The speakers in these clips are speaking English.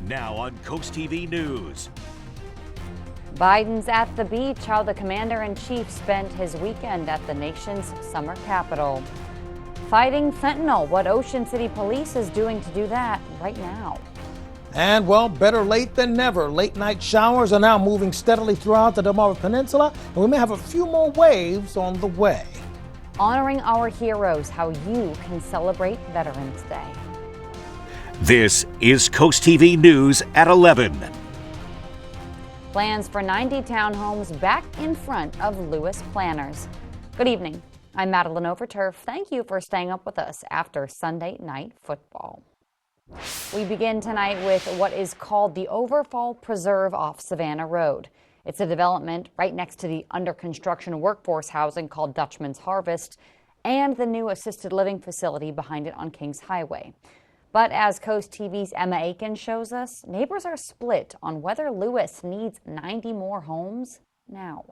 Now on CoastTV News. Biden's at the beach, how the commander-in-chief spent his weekend at the nation's summer capital. Fighting fentanyl, what Ocean City Police is doing to do that right now. And, well, better late than never. Late-night showers are now moving steadily throughout the Delmarva Peninsula, and we may have a few more waves on the way. Honoring our heroes, how you can celebrate Veterans Day. This is CoastTV News at 11. Plans for 90 townhomes back in front of Lewis planners. Good evening. I'm Madeline Overturf. Thank you for staying up with us after Sunday night football. We begin tonight with what is called the Overfall Preserve off Savannah Road. It's a development right next to the under construction workforce housing called Dutchman's Harvest and the new assisted living facility behind it on Kings Highway. But as Coast TV's Emma Aiken shows us, neighbors are split on whether Lewis needs 90 more homes now.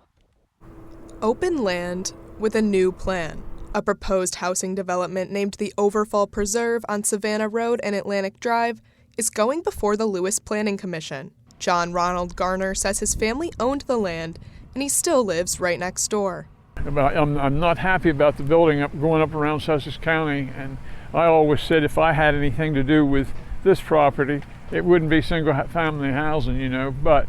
Open land with a new plan. A proposed housing development named the Overfall Preserve on Savannah Road and Atlantic Drive is going before the Lewis Planning Commission. John Ronald Garner says his family owned the land and he still lives right next door. I'm not happy about the building going up around Sussex County, and I always said if I had anything to do with this property, it wouldn't be single-family housing, but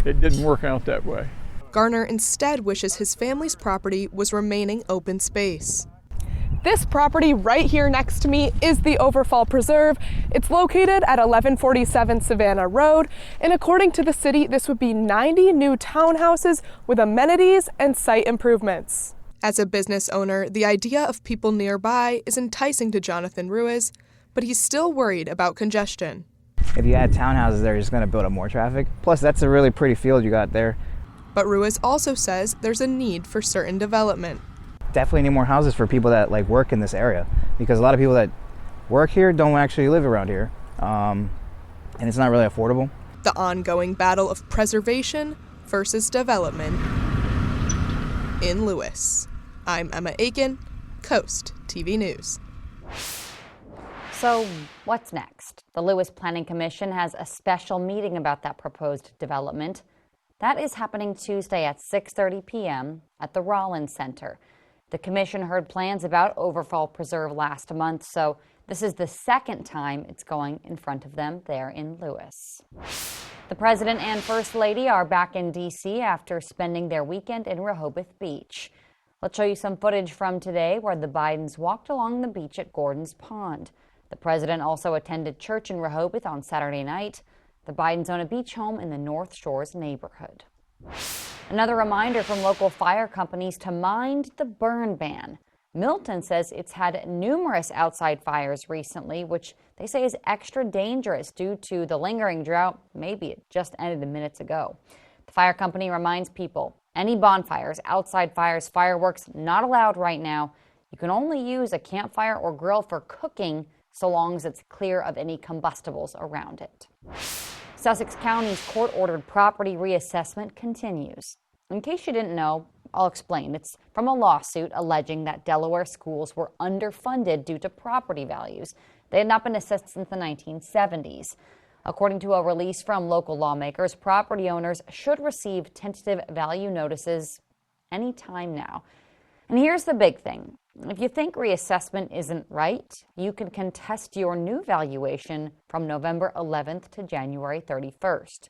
it didn't work out that way. Garner instead wishes his family's property was remaining open space. This property right here next to me is the Overfall Preserve. It's located at 1147 Savannah Road, and according to the city, this would be 90 new townhouses with amenities and site improvements. As a business owner, the idea of people nearby is enticing to Jonathan Ruiz, but he's still worried about congestion. If you add townhouses there, you're just going to build up more traffic. Plus, that's a really pretty field you got there. But Ruiz also says there's a need for certain development. Definitely need more houses for people that work in this area, because a lot of people that work here don't actually live around here, and it's not really affordable. The ongoing battle of preservation versus development in Lewis. I'm Emma Aiken, Coast TV News. So what's next? The Lewis Planning Commission has a special meeting about that proposed development. That is happening Tuesday at 6:30 p.m. at the Rollins Center. The commission heard plans about Overfall Preserve last month, so this is the second time it's going in front of them there in Lewis. The President and First Lady are back in D.C. after spending their weekend in Rehoboth Beach. Let's show you some footage from today where the Bidens walked along the beach at Gordon's Pond. The President also attended church in Rehoboth on Saturday night. The Bidens own a beach home in the North Shores neighborhood. Another reminder from local fire companies to mind the burn ban. Milton says it's had numerous outside fires recently, which they say is extra dangerous due to the lingering drought. Maybe it just ended minutes ago. The fire company reminds people, any bonfires, outside fires, fireworks, not allowed right now. You can only use a campfire or grill for cooking so long as it's clear of any combustibles around it. Sussex County's court-ordered property reassessment continues. In case you didn't know, I'll explain. It's from a lawsuit alleging that Delaware schools were underfunded due to property values. They had not been assessed since the 1970s. According to a release from local lawmakers, property owners should receive tentative value notices any time now. And here's the big thing. If you think reassessment isn't right, you can contest your new valuation from November 11th to January 31st.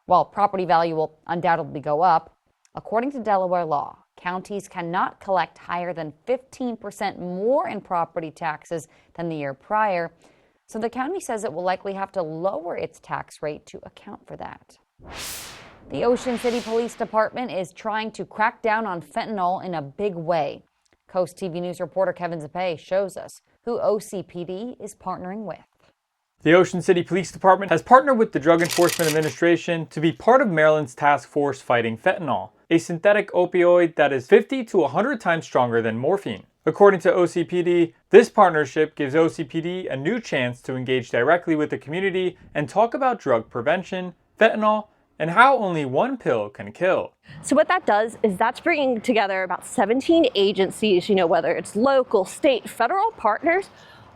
While property value will undoubtedly go up, according to Delaware law, counties cannot collect higher than 15% more in property taxes than the year prior, so the county says it will likely have to lower its tax rate to account for that. The Ocean City Police Department is trying to crack down on fentanyl in a big way. Coast TV News reporter Kevin Zapay shows us who OCPD is partnering with. The Ocean City Police Department has partnered with the Drug Enforcement Administration to be part of Maryland's task force fighting fentanyl, a synthetic opioid that is 50 to 100 times stronger than morphine. According to OCPD, this partnership gives OCPD a new chance to engage directly with the community and talk about drug prevention, fentanyl, and how only one pill can kill. So what that does is that's bringing together about 17 agencies, whether it's local, state, federal partners,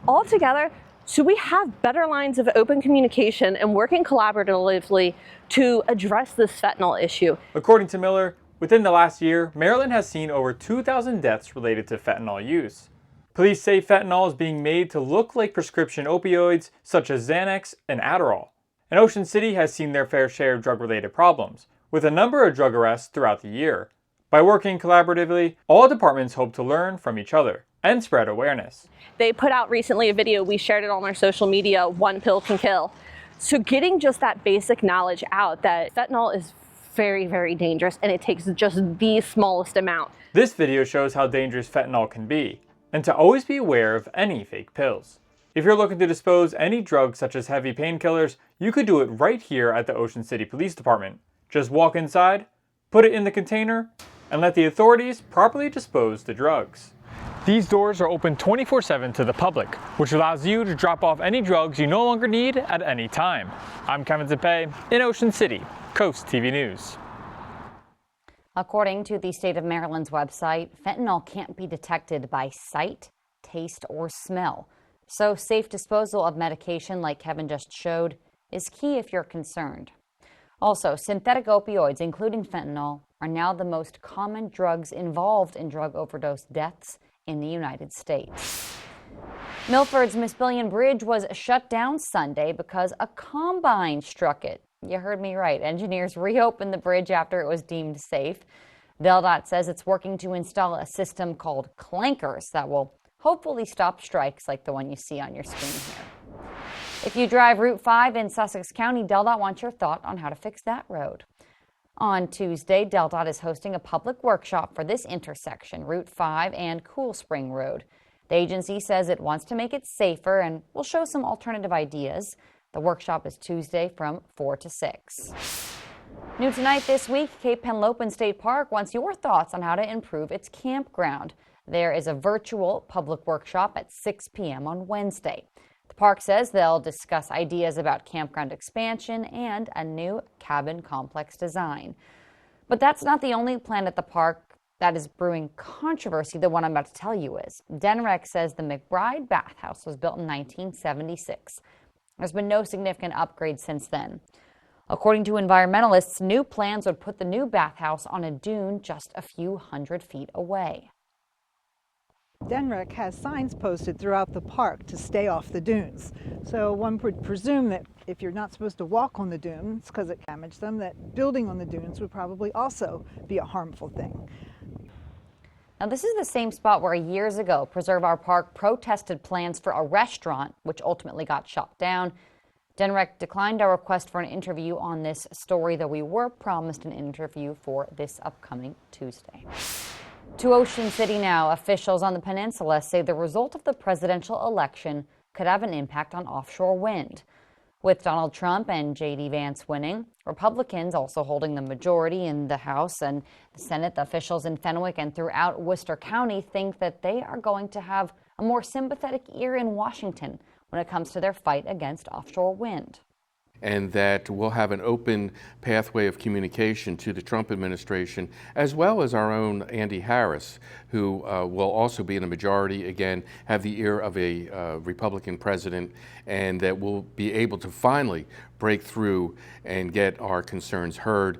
all together So we have better lines of open communication and working collaboratively to address this fentanyl issue. According to Miller, within the last year, Maryland has seen over 2,000 deaths related to fentanyl use. Police say fentanyl is being made to look like prescription opioids such as Xanax and Adderall. And Ocean City has seen their fair share of drug-related problems, with a number of drug arrests throughout the year. By working collaboratively, all departments hope to learn from each other and spread awareness. They put out recently a video, we shared it on our social media, One Pill Can Kill. So getting just that basic knowledge out that fentanyl is very, very dangerous and it takes just the smallest amount. This video shows how dangerous fentanyl can be, and to always be aware of any fake pills. If you're looking to dispose any drugs such as heavy painkillers, you could do it right here at the Ocean City Police Department. Just walk inside, put it in the container, and let the authorities properly dispose the drugs. These doors are open 24/7 to the public, which allows you to drop off any drugs you no longer need at any time. I'm Kevin Zepay in Ocean City, Coast TV News. According to the state of Maryland's website, fentanyl can't be detected by sight, taste, or smell. So safe disposal of medication, like Kevin just showed, is key if you're concerned. Also, synthetic opioids, including fentanyl, are now the most common drugs involved in drug overdose deaths in the United States. Milford's Miss Billion Bridge was shut down Sunday because a combine struck it. You heard me right. Engineers reopened the bridge after it was deemed safe. DelDOT says it's working to install a system called clankers that will hopefully stop strikes like the one you see on your screen here. If you drive Route 5 in Sussex County, DelDOT wants your thought on how to fix that road. On Tuesday, DelDOT is hosting a public workshop for this intersection, Route 5 and Cool Spring Road. The agency says it wants to make it safer and will show some alternative ideas. The workshop is Tuesday from 4 to 6. New tonight this week, Cape Henlopen State Park wants your thoughts on how to improve its campground. There is a virtual public workshop at 6 p.m. on Wednesday. The park says they'll discuss ideas about campground expansion and a new cabin complex design. But that's not the only plan at the park that is brewing controversy. The one I'm about to tell you is. DenRec says the McBride bathhouse was built in 1976. There's been no significant upgrades since then. According to environmentalists, new plans would put the new bathhouse on a dune just a few hundred feet away. DenRec has signs posted throughout the park to stay off the dunes. So one would presume that if you're not supposed to walk on the dunes because it damaged them, that building on the dunes would probably also be a harmful thing. Now, this is the same spot where years ago Preserve Our Park protested plans for a restaurant, which ultimately got shut down. DenRec declined our request for an interview on this story, though we were promised an interview for this upcoming Tuesday. To Ocean City now, officials on the peninsula say the result of the presidential election could have an impact on offshore wind. With Donald Trump and J.D. Vance winning, Republicans also holding the majority in the House and the Senate, the officials in Fenwick and throughout Worcester County think that they are going to have a more sympathetic ear in Washington when it comes to their fight against offshore wind. And that we'll have an open pathway of communication to the Trump administration, as well as our own Andy Harris, who will also be in a majority, again, have the ear of a Republican president, and that we'll be able to finally break through and get our concerns heard.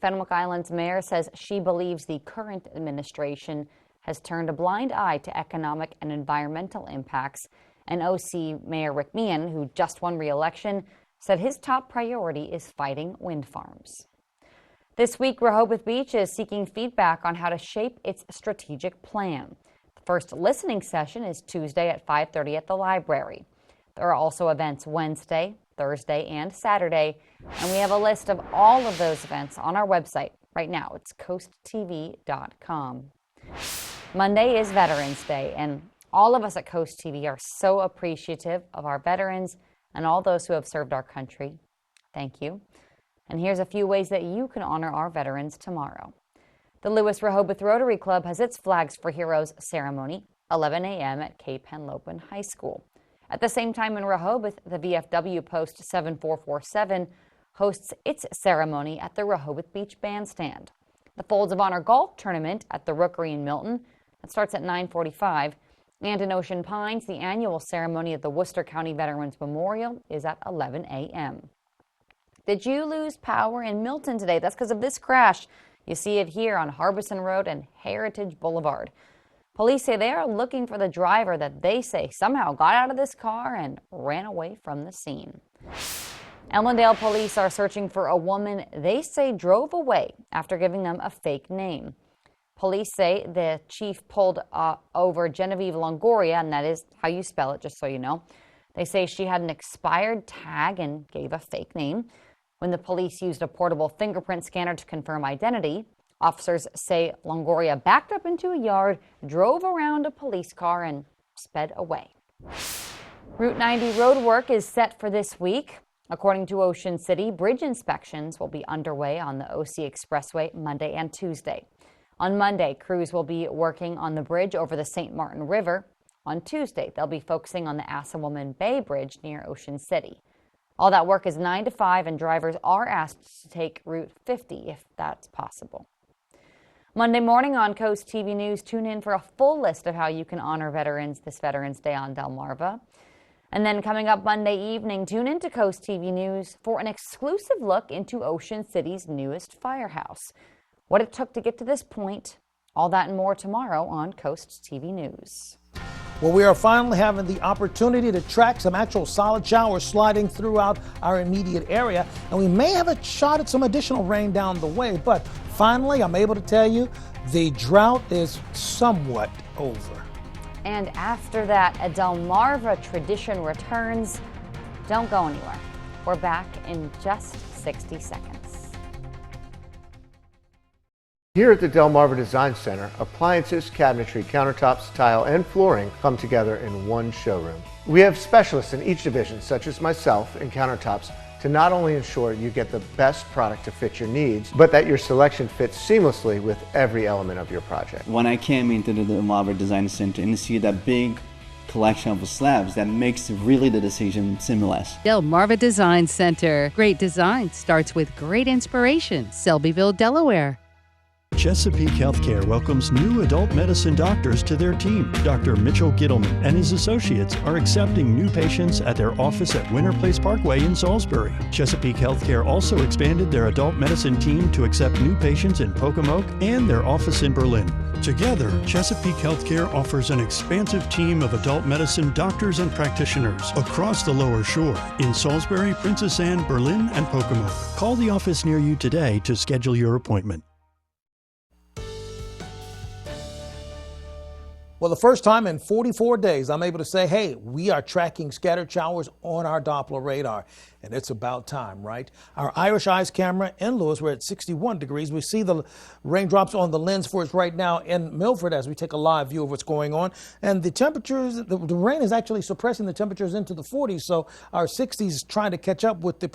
Fenwick Island's mayor says she believes the current administration has turned a blind eye to economic and environmental impacts. And OC Mayor Rick Meehan, who just won re-election, said his top priority is fighting wind farms. This week, Rehoboth Beach is seeking feedback on how to shape its strategic plan. The first listening session is Tuesday at 5:30 at the library. There are also events Wednesday, Thursday, and Saturday, and we have a list of all of those events on our website right now. It's CoastTV.com. Monday is Veterans Day, and all of us at Coast TV are so appreciative of our veterans and all those who have served our country. Thank you. And here's a few ways that you can honor our veterans tomorrow. The Lewis Rehoboth Rotary Club has its Flags for Heroes ceremony, 11 a.m. at Cape Henlopen High School. At the same time in Rehoboth, the VFW Post 7447 hosts its ceremony at the Rehoboth Beach Bandstand. The Folds of Honor Golf Tournament at the Rookery in Milton, that starts at 9:45, And in Ocean Pines, the annual ceremony at the Worcester County Veterans Memorial is at 11 a.m. Did you lose power in Milton today? That's because of this crash. You see it here on Harbison Road and Heritage Boulevard. Police say they are looking for the driver that they say somehow got out of this car and ran away from the scene. Ellendale police are searching for a woman they say drove away after giving them a fake name. Police say the chief pulled over Genevieve Longoria, and that is how you spell it, just so you know. They say she had an expired tag and gave a fake name. When the police used a portable fingerprint scanner to confirm identity, officers say Longoria backed up into a yard, drove around a police car, and sped away. Route 90 road work is set for this week. According to Ocean City, bridge inspections will be underway on the OC Expressway Monday and Tuesday. On Monday, crews will be working on the bridge over the St. Martin River. On Tuesday, they'll be focusing on the Assawoman Bay Bridge near Ocean City. All that work is 9 to 5, and drivers are asked to take Route 50 if that's possible. Monday morning on Coast TV News, tune in for a full list of how you can honor veterans this Veterans Day on Delmarva. And then coming up Monday evening, tune in to Coast TV News for an exclusive look into Ocean City's newest firehouse. What it took to get to this point, all that and more tomorrow on Coast TV News. Well, we are finally having the opportunity to track some actual solid showers sliding throughout our immediate area, and we may have a shot at some additional rain down the way, but finally I'm able to tell you the drought is somewhat over. And after that, a Delmarva tradition returns. Don't go anywhere. We're back in just 60 seconds. Here at the Delmarva Design Center, appliances, cabinetry, countertops, tile, and flooring come together in one showroom. We have specialists in each division, such as myself in countertops, to not only ensure you get the best product to fit your needs, but that your selection fits seamlessly with every element of your project. When I came into the Delmarva Design Center and see that big collection of slabs, that makes really the decision seamless. Delmarva Design Center. Great design starts with great inspiration. Selbyville, Delaware. Chesapeake Healthcare welcomes new adult medicine doctors to their team. Dr. Mitchell Gittleman and his associates are accepting new patients at their office at Winter Place Parkway in Salisbury. Chesapeake Healthcare also expanded their adult medicine team to accept new patients in Pocomoke and their office in Berlin. Together, Chesapeake Healthcare offers an expansive team of adult medicine doctors and practitioners across the Lower Shore in Salisbury, Princess Anne, Berlin, and Pocomoke. Call the office near you today to schedule your appointment. Well, the first time in 44 days, I'm able to say, hey, we are tracking scattered showers on our Doppler radar. And it's about time, right? Our Irish Eyes camera in Lewis, we're at 61 degrees. We see the raindrops on the lens for us right now in Milford as we take a live view of what's going on. And the temperatures, the rain is actually suppressing the temperatures into the 40s. So our 60s trying to catch up with the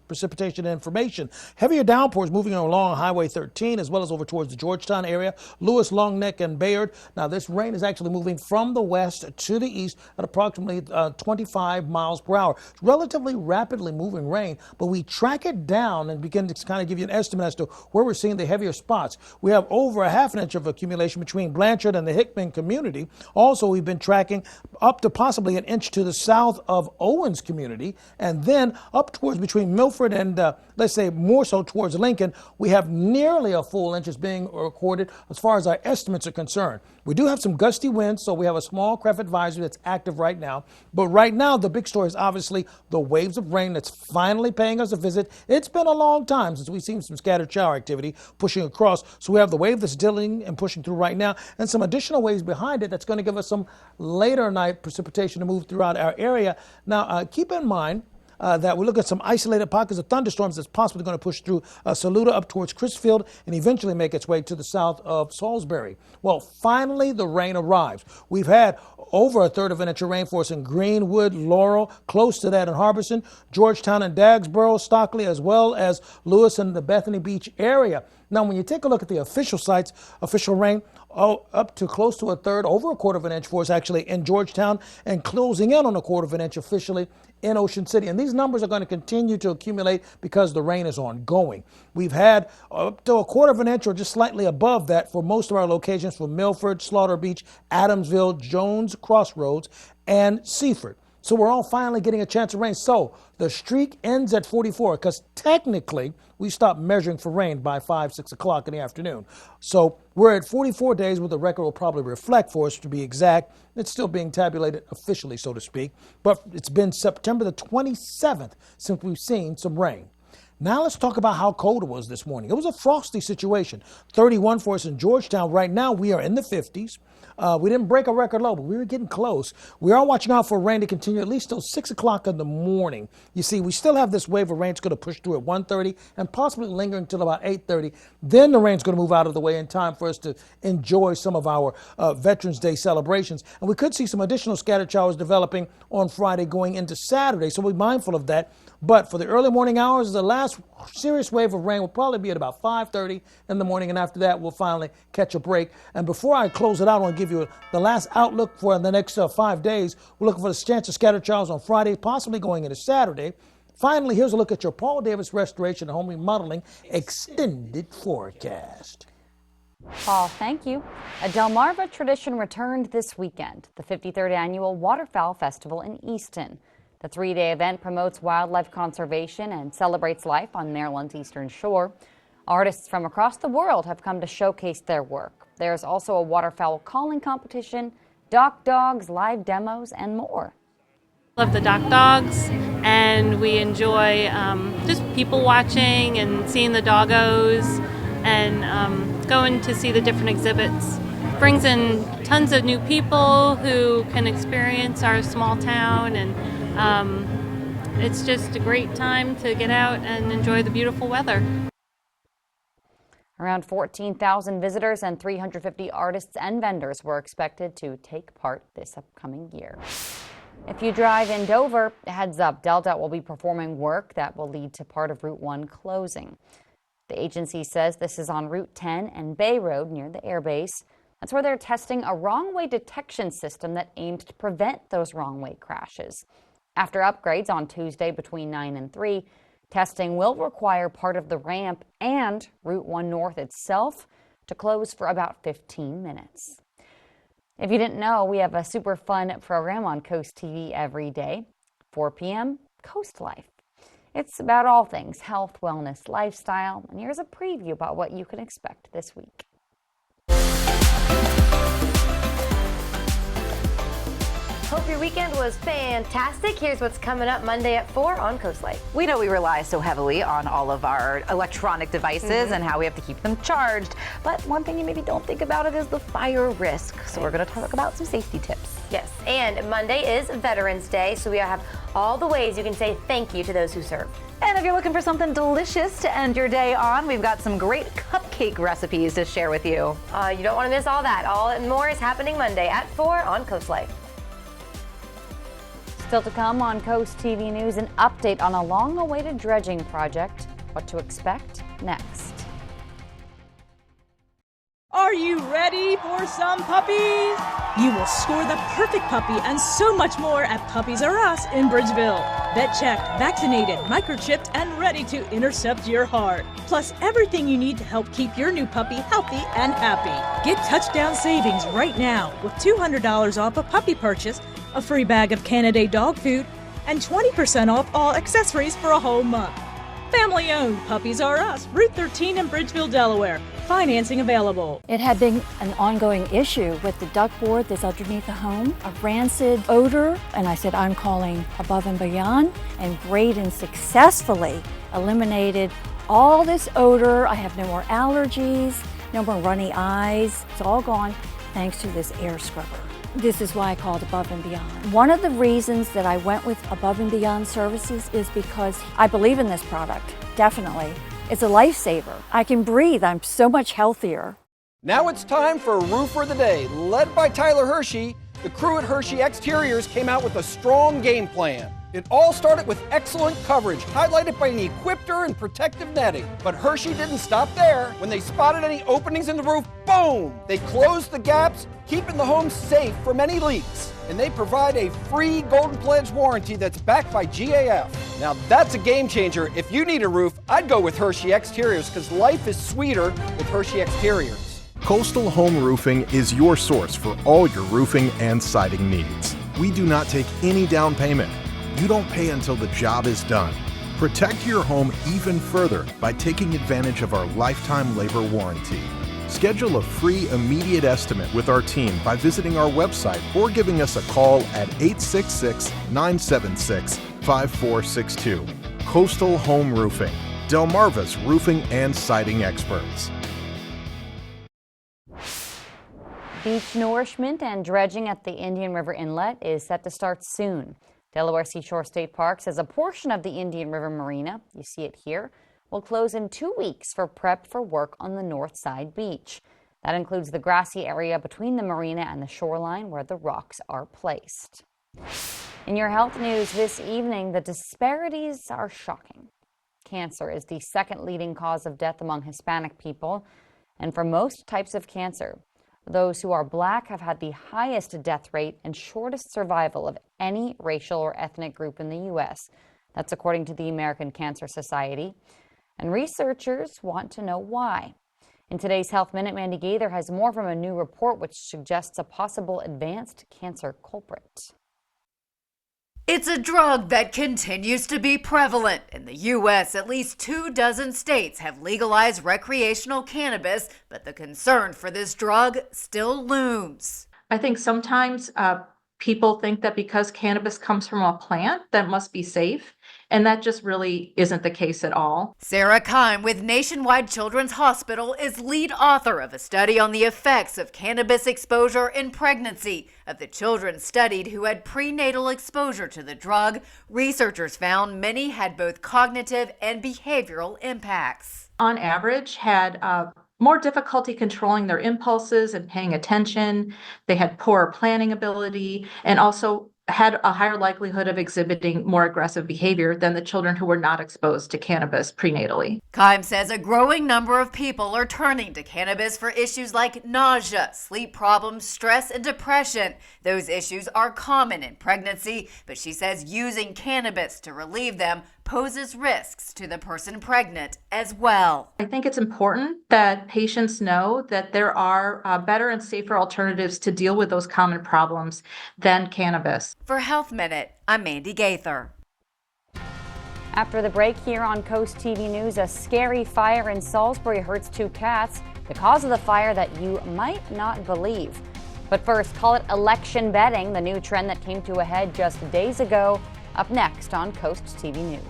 precipitation information. Heavier downpours moving along Highway 13 as well as over towards the Georgetown area, Lewis, Long Neck, and Bayard. Now this rain is actually moving from the west to the east at approximately 25 miles per hour. It's relatively rapidly moving rain, but we track it down and begin to kind of give you an estimate as to where we're seeing the heavier spots. We have over a half an inch of accumulation between Blanchard and the Hickman community. Also, we've been tracking up to possibly an inch to the south of Owens community, and then up towards between Milford and let's say more so towards Lincoln, we have nearly a full inch is being recorded as far as our estimates are concerned. We do have some gusty winds, so we have a small craft advisory that's active right now. But right now, the big story is obviously the waves of rain that's finally paying us a visit. It's been a long time since we've seen some scattered shower activity pushing across. So we have the wave that's dealing and pushing through right now, and some additional waves behind it that's going to give us some later night precipitation to move throughout our area. Now, keep in mind that we look at some isolated pockets of thunderstorms that's possibly going to push through Saluda up towards Crisfield and eventually make its way to the south of Salisbury. Well, finally, the rain arrives. We've had over a third of an inch of rain for us in Greenwood, Laurel, close to that in Harbison, Georgetown and Dagsboro, Stockley, as well as Lewis and the Bethany Beach area. Now, when you take a look at the official sites, official rain, up to close to a third, over a quarter of an inch for us actually in Georgetown, and closing in on a quarter of an inch officially in Ocean City. And these numbers are going to continue to accumulate because the rain is ongoing. We've had up to 1/4 inch or just slightly above that for most of our locations from Milford, Slaughter Beach, Adamsville, Jones Crossroads, and Seaford. So we're all finally getting a chance of rain. So the streak ends at 44 because technically we stopped measuring for rain by 5, 6 o'clock in the afternoon. So we're at 44 days, what the record will probably reflect for us to be exact. It's still being tabulated officially, so to speak. But it's been September the 27th since we've seen some rain. Now let's talk about how cold it was this morning. It was a frosty situation. 31 for us in Georgetown. Right now we are in the 50s. We didn't break a record low, but we were getting close. We are watching out for rain to continue at least till 6 o'clock in the morning. You see, we still have this wave of rain. It's going to push through at 1:30 and possibly linger until about 8:30. Then the rain's going to move out of the way in time for us to enjoy some of our Veterans Day celebrations. And we could see some additional scattered showers developing on Friday going into Saturday, so we'll be mindful of that. But for the early morning hours, the last serious wave of rain will probably be at about 5:30 in the morning, and after that, we'll finally catch a break. And before I close it out, I want to give you the last outlook for the next 5 days. We're looking for the chance of scattered showers on Friday, possibly going into Saturday. Finally, here's a look at your Paul Davis Restoration and Home Remodeling extended forecast. Paul, thank you. A Delmarva tradition returned this weekend, the 53rd annual Waterfowl Festival in Easton. The 3-day event promotes wildlife conservation and celebrates life on Maryland's eastern shore. Artists from across the world have come to showcase their work. There's also a waterfowl calling competition, dock dogs, live demos, and more. Love the dock dogs, and we enjoy just people watching and seeing the doggos and going to see the different exhibits. Brings in tons of new people who can experience our small town, and it's just a great time to get out and enjoy the beautiful weather. Around 14,000 visitors and 350 artists and vendors were expected to take part this upcoming year. If you drive in Dover, heads up, DelDOT will be performing work that will lead to part of Route 1 closing. The agency says this is on Route 10 and Bay Road near the airbase. That's where they're testing a wrong-way detection system that aims to prevent those wrong-way crashes. After upgrades on Tuesday between 9 and 3, testing will require part of the ramp and Route 1 North itself to close for about 15 minutes. If you didn't know, we have a super fun program on Coast TV every day. 4 p.m., Coast Life. It's about all things health, wellness, lifestyle, and here's a preview about what you can expect this week. Hope your weekend was fantastic. Here's what's coming up Monday at 4 on Coast Life. We know we rely so heavily on all of our electronic devices and how we have to keep them charged. But one thing you maybe don't think about it is the fire risk. So we're going to talk about some safety tips. Yes, and Monday is Veterans Day, so we have all the ways you can say thank you to those who served. And if you're looking for something delicious to end your day on, we've got some great cupcake recipes to share with you. You don't want to miss all that. All and more is happening Monday at 4 on Coast Life. Still to come on Coast TV News, an update on a long-awaited dredging project. What to expect next. Are you ready for some puppies? You will score the perfect puppy and so much more at Puppies R Us in Bridgeville. Vet checked, vaccinated, microchipped, and ready to intercept your heart. Plus everything you need to help keep your new puppy healthy and happy. Get touchdown savings right now with $200 off a puppy purchase, a free bag of Canaday dog food, and 20% off all accessories for a whole month. Family owned Puppies R Us, Route 13 in Bridgeville, Delaware. Financing available. It had been an ongoing issue with the duckboard that's underneath the home, a rancid odor, and I said, I'm calling Above and Beyond, and Braden successfully eliminated all this odor. I have no more allergies, no more runny eyes. It's all gone thanks to this air scrubber. This is why I called Above and Beyond. One of the reasons that I went with Above and Beyond Services is because I believe in this product, definitely. It's a lifesaver. I can breathe. I'm so much healthier. Now it's time for Roofer of the Day. Led by Tyler Hershey, the crew at Hershey Exteriors came out with a strong game plan. It all started with excellent coverage, highlighted by an equipter and protective netting. But Hershey didn't stop there. When they spotted any openings in the roof, boom! They closed the gaps, keeping the home safe from any leaks. And they provide a free Golden Pledge warranty that's backed by GAF. Now that's a game changer. If you need a roof, I'd go with Hershey Exteriors because life is sweeter with Hershey Exteriors. Coastal Home Roofing is your source for all your roofing and siding needs. We do not take any down payment. You don't pay until the job is done. Protect your home even further by taking advantage of our lifetime labor warranty. Schedule a free immediate estimate with our team by visiting our website or giving us a call at 866-976-5462. Coastal Home Roofing, Delmarva's roofing and siding experts. Beach nourishment and dredging at the Indian River Inlet is set to start soon. Delaware Seashore State Park says a portion of the Indian River Marina, you see it here, will close in 2 weeks for prep for work on the north side beach. That includes the grassy area between the marina and the shoreline where the rocks are placed. In your health news this evening, the disparities are shocking. Cancer is the second leading cause of death among Hispanic people, and for most types of cancer, those who are Black have had the highest death rate and shortest survival of any racial or ethnic group in the U.S. That's according to the American Cancer Society. And researchers want to know why. In today's Health Minute, Mandy Gaither has more from a new report which suggests a possible advanced cancer culprit. It's a drug that continues to be prevalent. In the U.S., at least 24 states have legalized recreational cannabis, but the concern for this drug still looms. I think sometimes people think that because cannabis comes from a plant, that must be safe. And that just really isn't the case at all. Sarah Kime with Nationwide Children's Hospital is lead author of a study on the effects of cannabis exposure in pregnancy. Of the children studied who had prenatal exposure to the drug, researchers found many had both cognitive and behavioral impacts. On average, had more difficulty controlling their impulses and paying attention. They had poorer planning ability and also had a higher likelihood of exhibiting more aggressive behavior than the children who were not exposed to cannabis prenatally. Kime says a growing number of people are turning to cannabis for issues like nausea, sleep problems, stress, and depression. Those issues are common in pregnancy, but she says using cannabis to relieve them poses risks to the person pregnant as well. I think it's important that patients know that there are better and safer alternatives to deal with those common problems than cannabis. For Health Minute, I'm Mandy Gaither. After the break here on Coast TV News, a scary fire in Salisbury hurts 2 cats. The cause of the fire that you might not believe. But first, call it election betting, the new trend that came to a head just days ago. Up next on Coast TV News.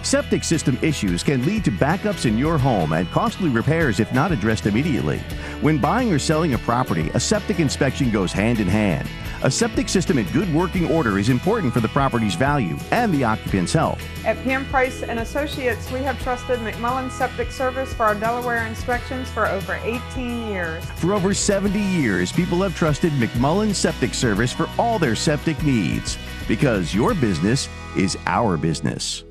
Septic system issues can lead to backups in your home and costly repairs if not addressed immediately. When buying or selling a property, a septic inspection goes hand in hand. A septic system in good working order is important for the property's value and the occupant's health. At Pam Price and Associates, we have trusted McMullen Septic Service for our Delaware inspections for over 18 years. For over 70 years, people have trusted McMullen Septic Service for all their septic needs. Because your business is our business.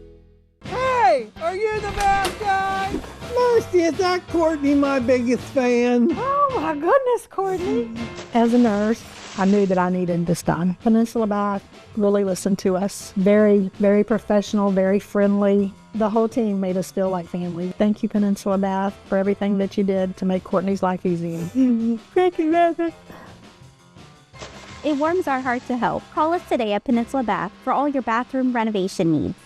Hey, are you the bad guy? Mercy, is that Courtney my biggest fan? Oh my goodness, Courtney. As a nurse, I knew that I needed this done. Peninsula Bath really listened to us. Very, very professional, very friendly. The whole team made us feel like family. Thank you, Peninsula Bath, for everything that you did to make Courtney's life easy. Thank you, Mother. It warms our heart to help. Call us today at Peninsula Bath for all your bathroom renovation needs.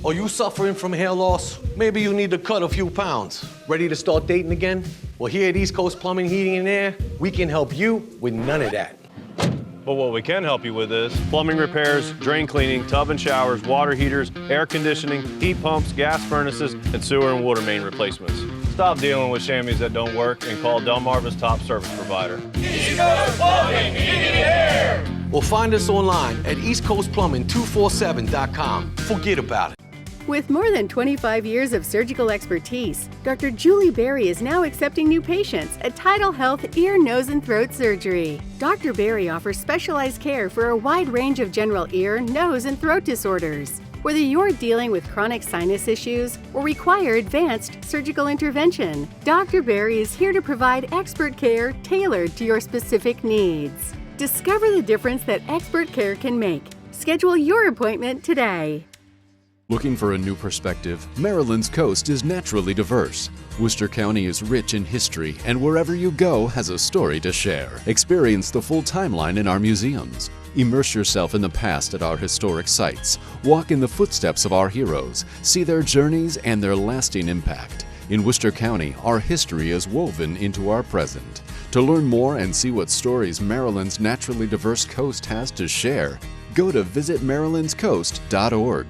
Are you suffering from hair loss? Maybe you need to cut a few pounds. Ready to start dating again? Well, here at East Coast Plumbing, Heating, and Air, we can help you with none of that. But what we can help you with is plumbing repairs, drain cleaning, tub and showers, water heaters, air conditioning, heat pumps, gas furnaces, and sewer and water main replacements. Stop dealing with chamois that don't work and call Delmarva's top service provider. East Coast Plumbing, Heating, and Air! Or find us online at eastcoastplumbing247.com. Forget about it. With more than 25 years of surgical expertise, Dr. Julie Berry is now accepting new patients at Tidal Health Ear, Nose, and Throat Surgery. Dr. Berry offers specialized care for a wide range of general ear, nose, and throat disorders. Whether you're dealing with chronic sinus issues or require advanced surgical intervention, Dr. Berry is here to provide expert care tailored to your specific needs. Discover the difference that expert care can make. Schedule your appointment today. Looking for a new perspective? Maryland's coast is naturally diverse. Worcester County is rich in history, and wherever you go has a story to share. Experience the full timeline in our museums. Immerse yourself in the past at our historic sites. Walk in the footsteps of our heroes. See their journeys and their lasting impact. In Worcester County, our history is woven into our present. To learn more and see what stories Maryland's naturally diverse coast has to share, go to visitmarylandscoast.org.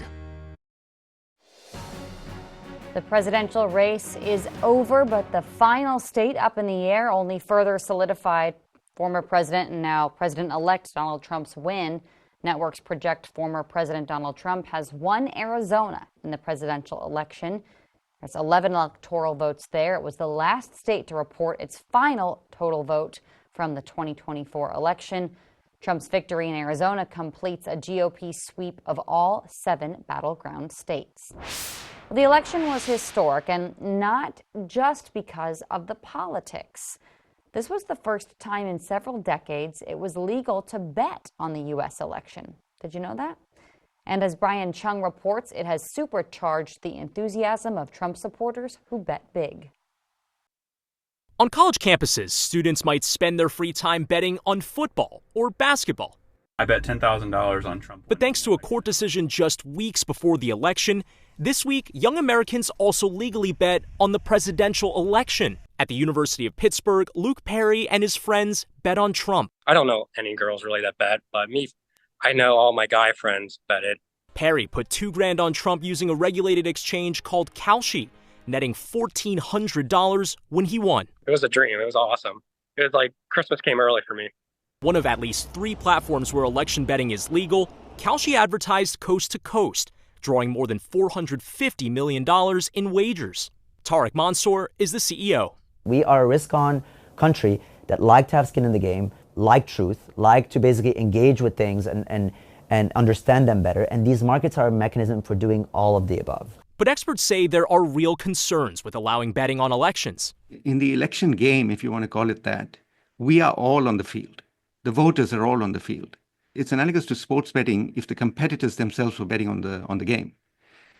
The presidential race is over, but the final state up in the air only further solidified former president and now President-elect Donald Trump's win. Networks project former President Donald Trump has won Arizona in the presidential election. There's 11 electoral votes there. It was the last state to report its final total vote from the 2024 election. Trump's victory in Arizona completes a GOP sweep of all 7 battleground states. The election was historic, and not just because of the politics. This was the first time in several decades it was legal to bet on the U.S. election. Did you know that? And as Brian Chung reports, it has supercharged the enthusiasm of Trump supporters who bet big. On college campuses, students might spend their free time betting on football or basketball. I bet $10,000 on Trump. But thanks to a court decision just weeks before the election, this week, young Americans also legally bet on the presidential election. At the University of Pittsburgh, Luke Perry and his friends bet on Trump. I don't know any girls really that bet, but I know all my guy friends betted. Perry put $2,000 on Trump using a regulated exchange called Kalshi, netting $1,400 when he won. It was a dream. It was awesome. It was like Christmas came early for me. One of at least 3 platforms where election betting is legal, Kalshi advertised coast to coast, drawing more than $450 million in wagers. Tariq Mansour is the CEO. We are a risk-on country that like to have skin in the game, like truth, like to basically engage with things and understand them better. And these markets are a mechanism for doing all of the above. But experts say there are real concerns with allowing betting on elections. In the election game, if you want to call it that, we are all on the field. The voters are all on the field. It's analogous to sports betting if the competitors themselves were betting on the game.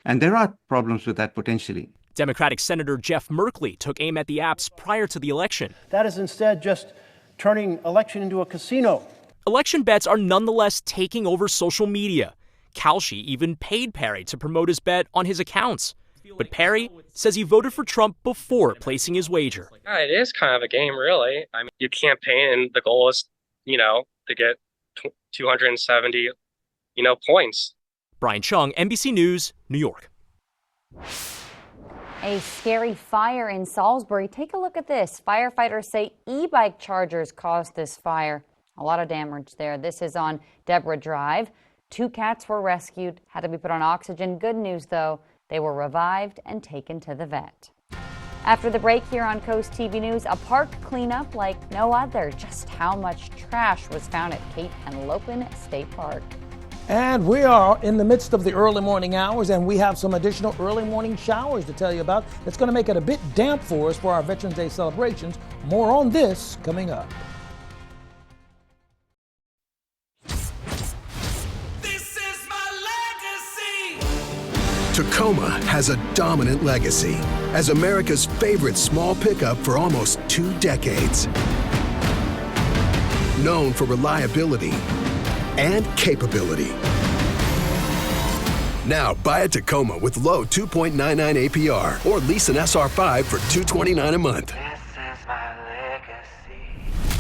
And there are problems with that potentially. Democratic Senator Jeff Merkley took aim at the apps prior to the election. That is instead just turning election into a casino. Election bets are nonetheless taking over social media. Kalshi even paid Perry to promote his bet on his accounts. But Perry says he voted for Trump before placing his wager. Yeah, it is kind of a game, really. I mean, you campaign and the goal is, to get 270, points. Brian Chung, NBC News, New York. A scary fire in Salisbury. Take a look at this. Firefighters say e-bike chargers caused this fire. A lot of damage there. This is on Deborah Drive. 2 cats were rescued, had to be put on oxygen. Good news, though, they were revived and taken to the vet. After the break here on Coast TV News, a park cleanup like no other. Just how much trash was found at Cape and Lopin State Park. And we are in the midst of the early morning hours, and we have some additional early morning showers to tell you about. It's going to make it a bit damp for us for our Veterans Day celebrations. More on this coming up. Tacoma has a dominant legacy as America's favorite small pickup for almost 2 decades. Known for reliability and capability. Now buy a Tacoma with low 2.99 APR or lease an SR5 for $229 a month.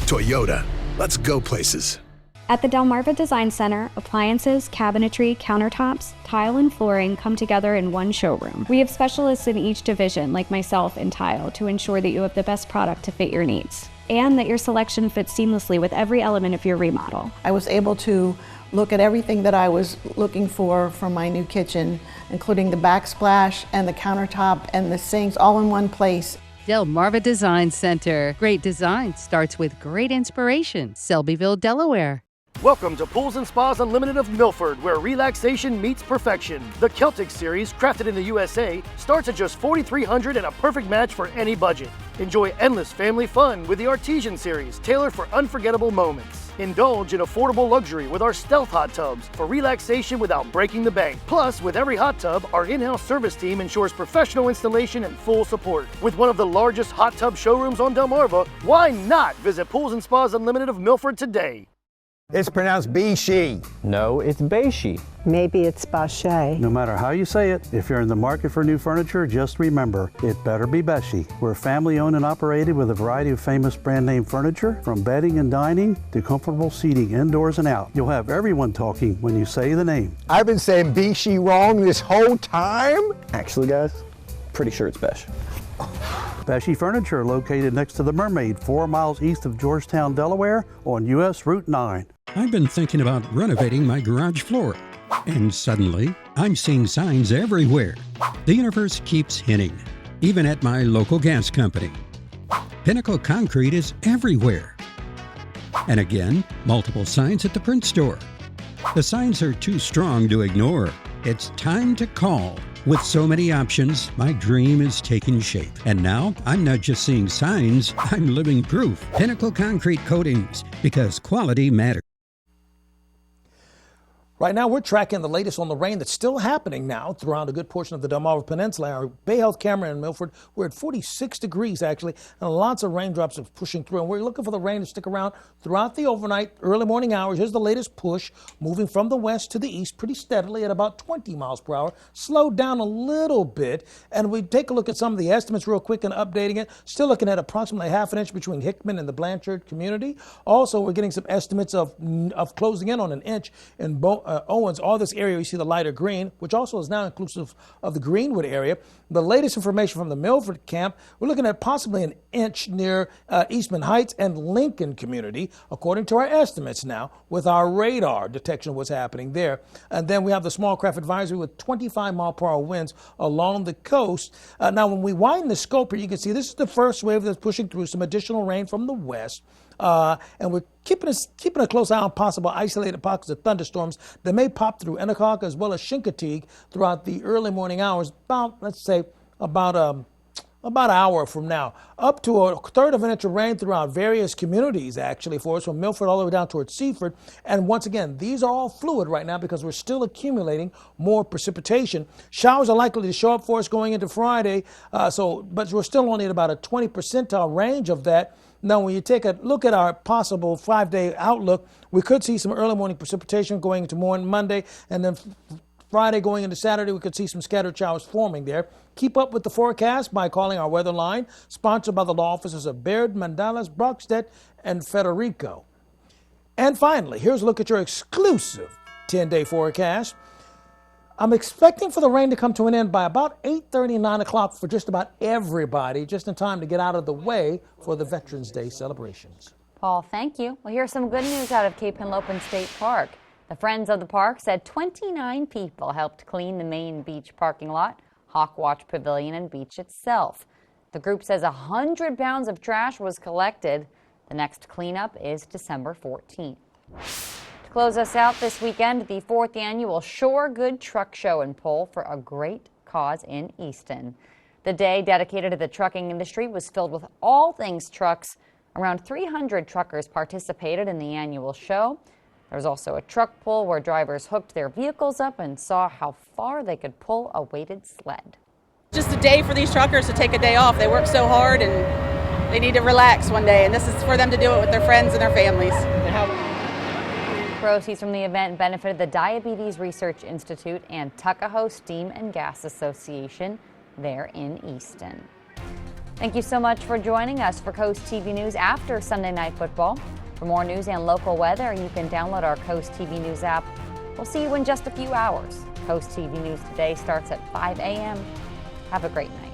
Toyota, let's go places. At the Delmarva Design Center, appliances, cabinetry, countertops, tile, and flooring come together in one showroom. We have specialists in each division, like myself in tile, to ensure that you have the best product to fit your needs, and that your selection fits seamlessly with every element of your remodel. I was able to look at everything that I was looking for from my new kitchen, including the backsplash and the countertop and the sinks all in one place. Delmarva Design Center. Great design starts with great inspiration. Selbyville, Delaware. Welcome to Pools and Spas Unlimited of Milford, where relaxation meets perfection. The Celtic series, crafted in the USA, starts at just $4,300 and a perfect match for any budget. Enjoy endless family fun with the Artesian series, tailored for unforgettable moments. Indulge in affordable luxury with our Stealth hot tubs for relaxation without breaking the bank. Plus, with every hot tub, our in-house service team ensures professional installation and full support. With one of the largest hot tub showrooms on Delmarva, why not visit Pools and Spas Unlimited of Milford today? It's pronounced Be-She. No, it's Be-She. Maybe it's Bache. No matter how you say it, if you're in the market for new furniture, just remember, it better be Beshi. We're family owned and operated with a variety of famous brand name furniture, from bedding and dining to comfortable seating indoors and out. You'll have everyone talking when you say the name. I've been saying Be-She wrong this whole time? Actually, guys, pretty sure it's Besh. Beshi Furniture, located next to the Mermaid, 4 miles east of Georgetown, Delaware, on US Route 9. I've been thinking about renovating my garage floor, and suddenly I'm seeing signs everywhere. The universe keeps hinting, even at my local gas company. Pinnacle Concrete is everywhere. And again, multiple signs at the print store. The signs are too strong to ignore. It's time to call. With so many options, my dream is taking shape. And now, I'm not just seeing signs, I'm living proof. Pinnacle Concrete Coatings, because quality matters. Right now, we're tracking the latest on the rain that's still happening now throughout a good portion of the Delmarva Peninsula. Our Bay Health camera in Milford, we're at 46 degrees actually, and lots of raindrops are pushing through. And we're looking for the rain to stick around throughout the overnight, early morning hours. Here's the latest push, moving from the west to the east pretty steadily at about 20 miles per hour. Slowed down a little bit, and we take a look at some of the estimates real quick and updating it. Still looking at approximately ½ an inch between Hickman and the Blanchard community. Also, we're getting some estimates of closing in on an inch in Owens, all this area, you see the lighter green, which also is now inclusive of the Greenwood area. The latest information from the Milford camp, we're looking at possibly an inch near Eastman Heights and Lincoln community, according to our estimates now, with our radar detection of what's happening there. And then we have the small craft advisory with 25 mile per hour winds along the coast. Now, when we widen the scope here, you can see this is the first wave that's pushing through, some additional rain from the west. And we're keeping a close eye on possible isolated pockets of thunderstorms that may pop through Endicott as well as Chincoteague throughout the early morning hours, about, let's say, about an hour from now. Up to a third of an inch of rain throughout various communities, actually, for us, from Milford all the way down towards Seaford. And once again, these are all fluid right now because we're still accumulating more precipitation. Showers are likely to show up for us going into Friday, but we're still only at about a 20 percentile range of that. Now, when you take a look at our possible 5-day outlook, we could see some early morning precipitation going into Monday, and then Friday going into Saturday, we could see some scattered showers forming there. Keep up with the forecast by calling our weather line, sponsored by the law offices of Baird, Mandalas, Brockstedt, and Federico. And finally, here's a look at your exclusive 10-day forecast. I'm expecting for the rain to come to an end by about 8:30, 9 o'clock for just about everybody, just in time to get out of the way for the Veterans Day celebrations. Paul, thank you. Well, here's some good news out of Cape Henlopen State Park. The Friends of the Park said 29 people helped clean the main beach parking lot, Hawkwatch Pavilion, and beach itself. The group says 100 pounds of trash was collected. The next cleanup is December 14th. To close us out this weekend, the 4th annual Shore Good Truck Show and Pull for a great cause in Easton. The day dedicated to the trucking industry was filled with all things trucks. Around 300 truckers participated in the annual show. There was also a truck pull where drivers hooked their vehicles up and saw how far they could pull a weighted sled. Just a day for these truckers to take a day off. They work so hard and they need to relax one day, and this is for them to do it with their friends and their families. Proceeds from the event benefited the Diabetes Research Institute and Tuckahoe Steam and Gas Association there in Easton. Thank you so much for joining us for Coast TV News after Sunday Night Football. For more news and local weather, you can download our Coast TV News app. We'll see you in just a few hours. Coast TV News today starts at 5 a.m. Have a great night.